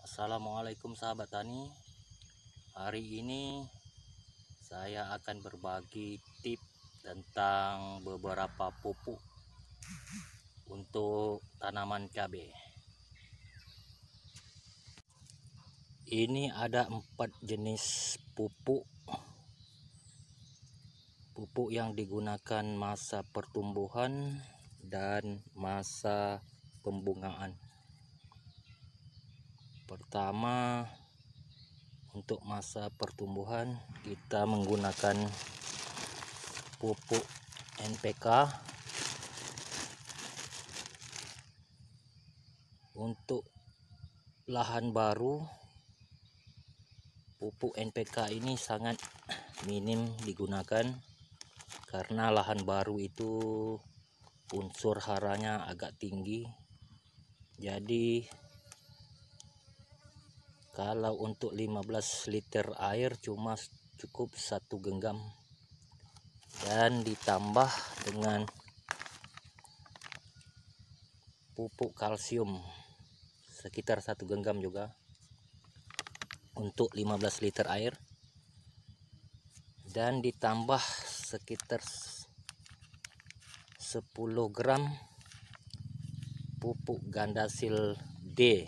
Assalamualaikum sahabat tani. Hari ini saya akan berbagi tips tentang beberapa pupuk untuk tanaman cabai. Ini ada 4 jenis pupuk yang digunakan masa pertumbuhan dan masa pembungaan. Pertama, untuk masa pertumbuhan kita menggunakan pupuk NPK. Untuk lahan baru, pupuk NPK ini sangat minim digunakan karena lahan baru itu unsur haranya agak tinggi. Jadi kalau untuk 15 liter air cuma cukup 1 genggam, dan ditambah dengan pupuk kalsium sekitar 1 genggam juga untuk 15 liter air, dan ditambah sekitar 10 gram pupuk gandasil D.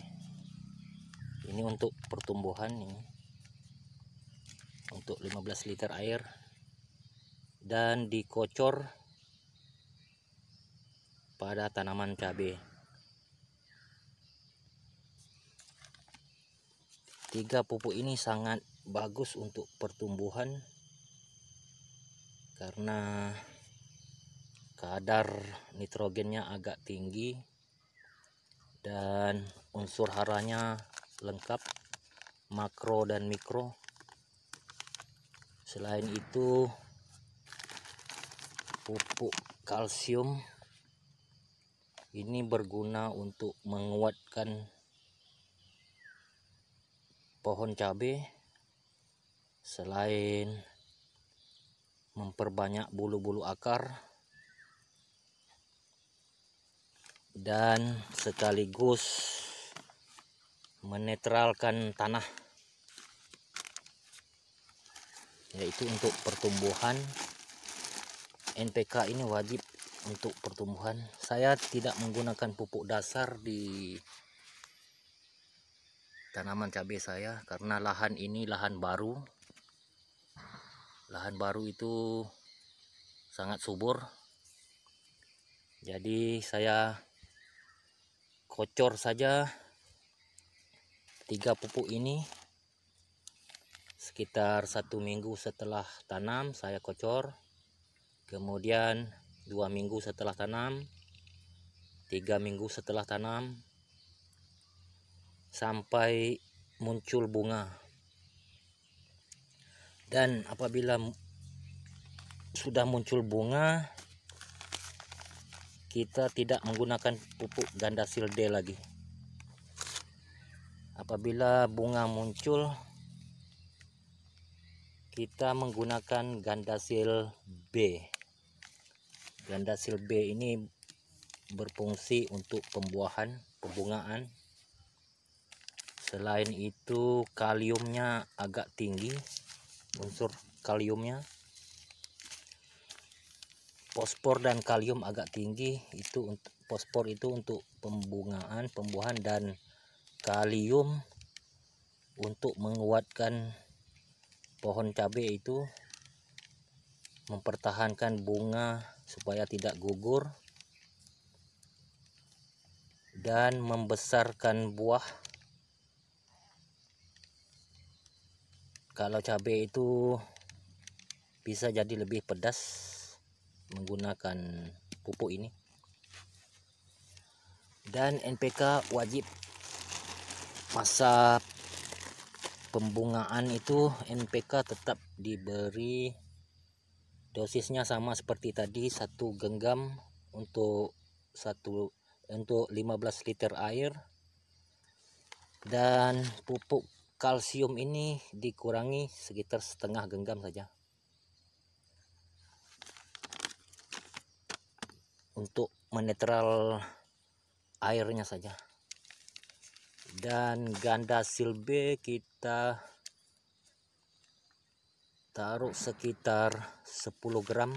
Ini untuk pertumbuhan, ini untuk 15 liter air, dan dikocor pada tanaman cabai. 3 pupuk ini sangat bagus untuk pertumbuhan karena kadar nitrogennya agak tinggi dan unsur haranya lengkap, makro dan mikro. Selain itu, pupuk kalsium ini berguna untuk menguatkan pohon cabai, selain memperbanyak bulu-bulu akar dan sekaligus menetralkan tanah, yaitu untuk pertumbuhan. NPK ini wajib untuk pertumbuhan. Saya tidak menggunakan pupuk dasar di tanaman cabai saya karena lahan ini lahan baru. Lahan baru itu sangat subur, jadi saya kocor saja 3 pupuk ini sekitar 1 minggu setelah tanam. Saya kocor, kemudian 2 minggu setelah tanam, 3 minggu setelah tanam, sampai muncul bunga. Dan apabila sudah muncul bunga, kita tidak menggunakan pupuk gandasil D lagi. Apabila bunga muncul, kita menggunakan gandasil B. Gandasil B ini berfungsi untuk pembuahan, pembungaan. Selain itu, kaliumnya agak tinggi, unsur kaliumnya. Fosfor dan kalium agak tinggi. Itu untuk fosfor itu untuk pembungaan, pembuahan, dan kalium untuk menguatkan pohon cabai, itu mempertahankan bunga supaya tidak gugur dan membesarkan buah. Kalau cabai itu bisa jadi lebih pedas menggunakan pupuk ini. Dan NPK wajib masa pembungaan itu, NPK tetap diberi dosisnya sama seperti tadi, 1 genggam untuk 15 liter air, dan pupuk kalsium ini dikurangi sekitar setengah genggam saja untuk menetral airnya saja. Dan gandasil B kita taruh sekitar 10 gram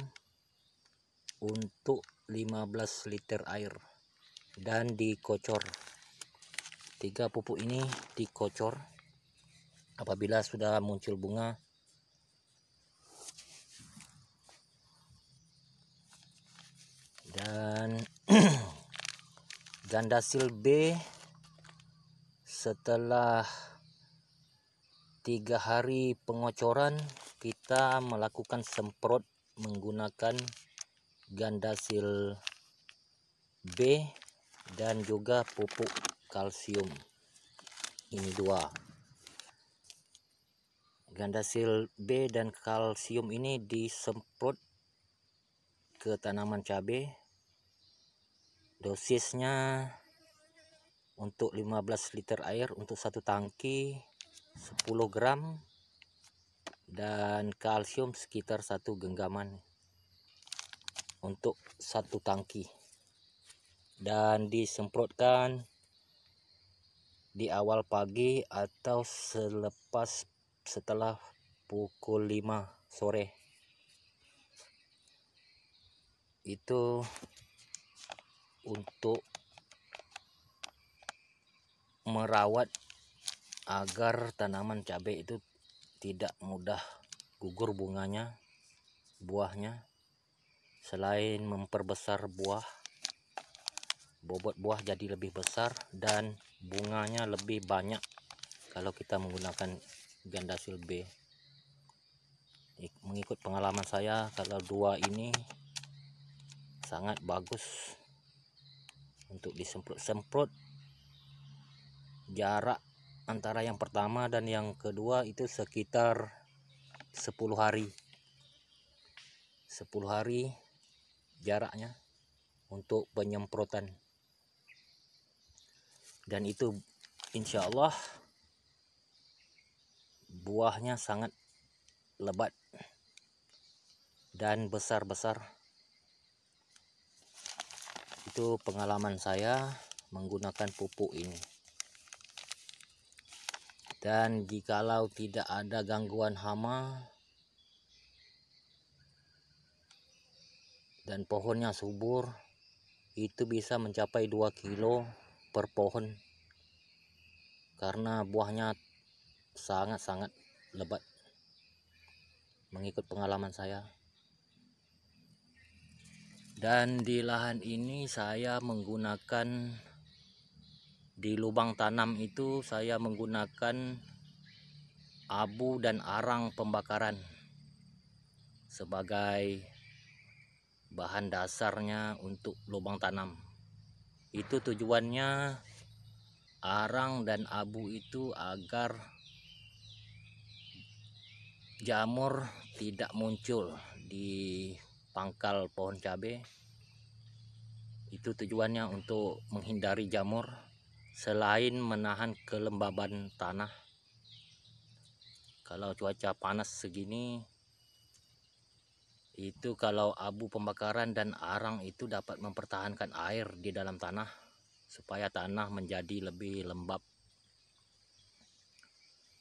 untuk 15 liter air dan dikocor. 3 pupuk ini dikocor. Apabila sudah muncul bunga, dan gandasil B setelah 3 hari pengocoran, kita melakukan semprot menggunakan gandasil B dan juga pupuk kalsium. Ini dua. Gandasil B dan kalsium ini disemprot ke tanaman cabai. Dosisnya untuk 15 liter air untuk satu tangki 10 gram dan kalsium sekitar 1 genggaman untuk satu tangki, dan disemprotkan di awal pagi atau setelah pukul 5 sore. Itu untuk merawat agar tanaman cabai itu tidak mudah gugur bunganya, buahnya. Selain memperbesar buah, bobot buah jadi lebih besar dan bunganya lebih banyak kalau kita menggunakan gandasil B. Mengikut pengalaman saya, kalau dua ini sangat bagus untuk disemprot. Jarak antara yang pertama dan yang kedua itu sekitar 10 hari. 10 hari jaraknya untuk penyemprotan. Dan itu insya Allah buahnya sangat lebat dan besar-besar. Itu pengalaman saya menggunakan pupuk ini. Dan jikalau tidak ada gangguan hama dan pohonnya subur, itu bisa mencapai 2 kilo per pohon karena buahnya sangat-sangat lebat, mengikut pengalaman saya. Dan di lahan ini saya menggunakan, di lubang tanam itu saya menggunakan abu dan arang pembakaran sebagai bahan dasarnya untuk lubang tanam. Itu tujuannya arang dan abu itu agar jamur tidak muncul di pangkal pohon cabai. Itu tujuannya untuk menghindari jamur, selain menahan kelembaban tanah. Kalau cuaca panas segini, itu kalau abu pembakaran dan arang itu dapat mempertahankan air di dalam tanah supaya tanah menjadi lebih lembab.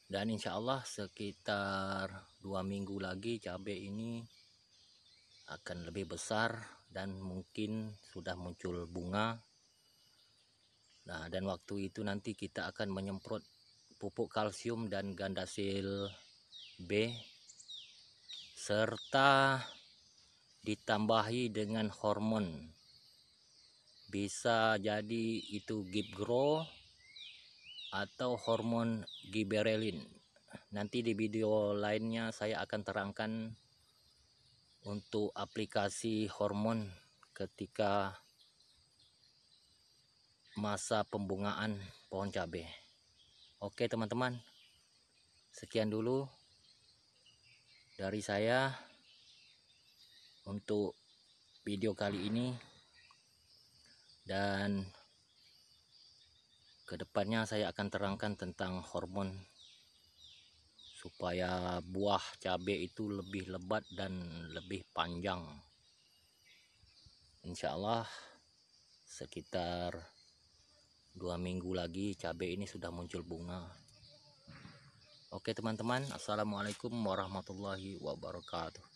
Dan insya Allah sekitar 2 minggu lagi cabai ini akan lebih besar dan mungkin sudah muncul bunga. Nah, dan waktu itu nanti kita akan menyemprot pupuk kalsium dan gandasil B serta ditambahi dengan hormon. Bisa jadi itu Gibgrow atau hormon giberelin. Nanti di video lainnya saya akan terangkan untuk aplikasi hormon ketika masa pembungaan pohon cabai. Oke teman-teman, sekian dulu dari saya untuk video kali ini, dan kedepannya saya akan terangkan tentang hormon supaya buah cabai itu lebih lebat dan lebih panjang. Insya Allah sekitar 2 minggu lagi cabai ini sudah muncul bunga. Oke teman-teman, assalamualaikum warahmatullahi wabarakatuh.